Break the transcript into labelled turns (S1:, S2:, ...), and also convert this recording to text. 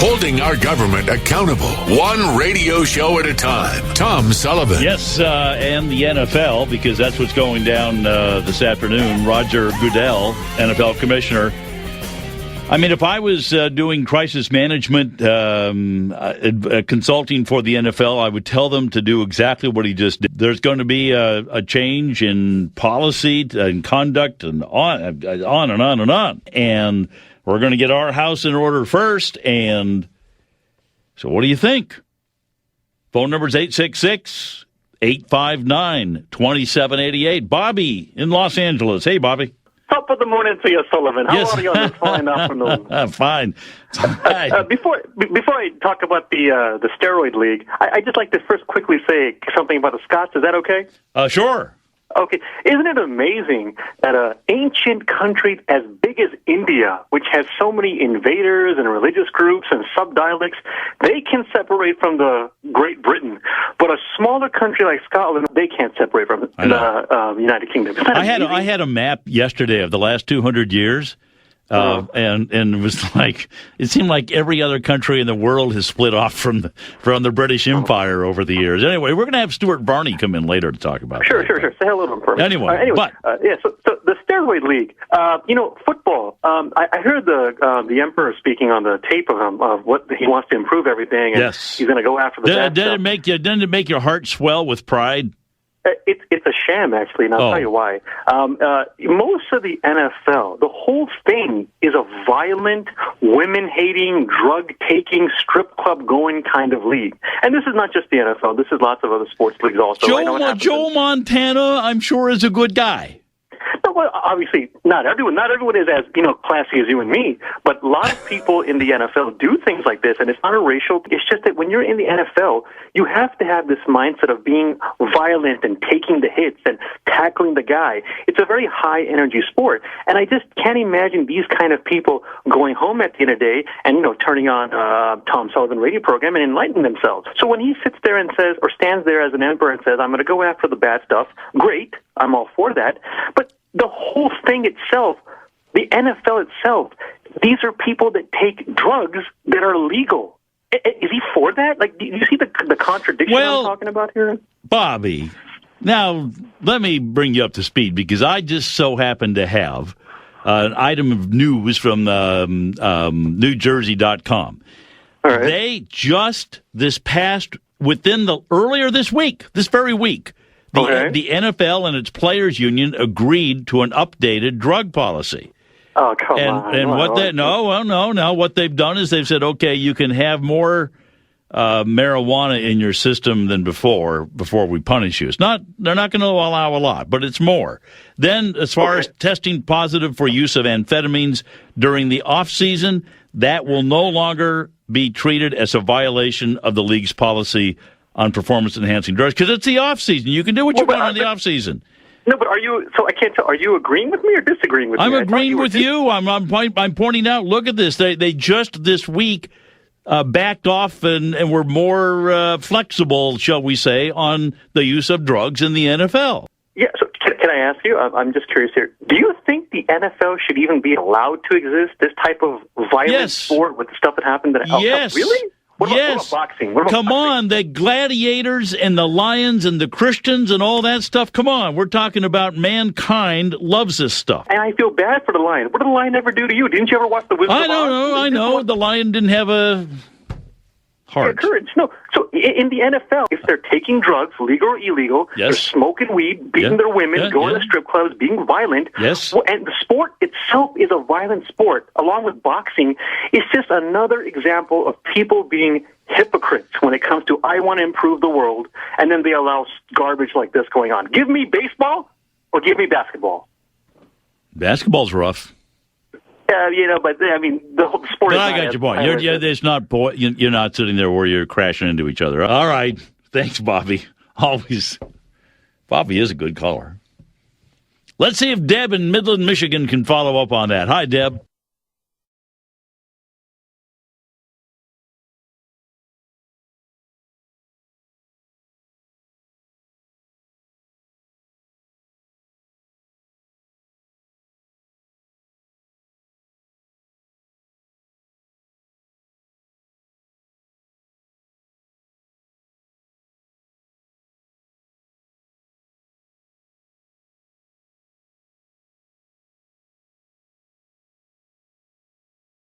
S1: holding our government accountable, one radio show at a time. Tom Sullivan.
S2: Yes, and the NFL, because that's what's going down this afternoon. Roger Goodell, NFL commissioner. I mean, if I was doing crisis management consulting for the NFL, I would tell them to do exactly what he just did. There's going to be a change in policy and conduct and on and on and on. And we're going to get our house in order first. And so what do you think? Phone number is 866-859-2788. Bobby in Los Angeles. Hey, Bobby.
S3: Top of the morning to you, Sullivan. How are you on this fine afternoon?
S2: Fine.
S3: Before I talk about the steroid league, I'd just like to first quickly say something about the Scots. Is that okay?
S2: Sure.
S3: Okay. Isn't it amazing that an ancient country as big as India, which has so many invaders and religious groups and sub-dialects, they can separate from the Great Britain, but a smaller country like Scotland, they can't separate from the United Kingdom.
S2: I had a map yesterday of the last 200 years. And it was like, it seemed like every other country in the world has split off from the British Empire over the years. Anyway, we're going to have Stuart Barney come in later to talk about
S3: Sure.
S2: that.
S3: Say hello to him first.
S2: Anyway,
S3: so the steroid league, football. I heard the emperor speaking on the tape of him of what he wants to improve everything. And
S2: yes,
S3: he's going to go after the bad stuff.
S2: Didn't it make your heart swell with pride?
S3: It's a sham, actually, and I'll tell you why. Most of the NFL, the whole thing is a violent, women-hating, drug-taking, strip club-going kind of league. And this is not just the NFL. This is lots of other sports leagues also.
S2: Joe Montana, I'm sure, is a good guy.
S3: No, well, obviously, not everyone. Not everyone is as classy as you and me. But a lot of people in the NFL do things like this, and it's not a racial. It's just that when you're in the NFL, you have to have this mindset of being violent and taking the hits and tackling the guy. It's a very high energy sport, and I just can't imagine these kind of people going home at the end of the day and turning on Tom Sullivan radio program and enlightening themselves. So when he sits there and says, or stands there as an emperor and says, "I'm going to go after the bad stuff," great, I'm all for that, but the whole thing itself, the NFL itself, these are people that take drugs that are legal. Is he for that? Like, do you see the contradiction I'm talking about here?
S2: Bobby, now let me bring you up to speed because I just so happen to have an item of news from NewJersey.com.
S3: All right.
S2: They just earlier this very week, the NFL and its players' union agreed to an updated drug policy.
S3: Oh, come on.
S2: And what they've done is they've said, okay, you can have more marijuana in your system than before we punish you. They're not going to allow a lot, but it's more. Then as far as testing positive for use of amphetamines during the off season, that will no longer be treated as a violation of the league's policy on performance-enhancing drugs, because it's the off-season. You can do what you want in the off-season.
S3: No, but I can't tell, are you agreeing with me or disagreeing with me?
S2: I'm agreeing with you. I'm pointing out, look at this. They just this week backed off and were more flexible, shall we say, on the use of drugs in the NFL.
S3: Yeah, so can I ask you, I'm just curious here, do you think the NFL should even be allowed to exist, this type of violent sport with the stuff that happened?
S2: Yes.
S3: Really? What about boxing? Come
S2: on, the gladiators and the lions and the Christians and all that stuff. Come on, we're talking about mankind loves this stuff.
S3: And I feel bad for the lion. What did the lion ever do to you? Didn't you ever watch the Wizard of Oz?
S2: I know. The lion didn't have a heart.
S3: Courage. No. So in the NFL, if they're taking drugs, legal or illegal, they're smoking weed, beating their women, going to strip clubs, being violent.
S2: Yes.
S3: And the sport itself is a violent sport, along with boxing. It's just another example of people being hypocrites when it comes to, I want to improve the world, and then they allow garbage like this going on. Give me baseball or give me basketball.
S2: Basketball's rough.
S3: But I mean, the whole sport.
S2: But I got your point. You're not sitting there where you're crashing into each other. All right, thanks, Bobby. Always, Bobby is a good caller. Let's see if Deb in Midland, Michigan, can follow up on that. Hi, Deb.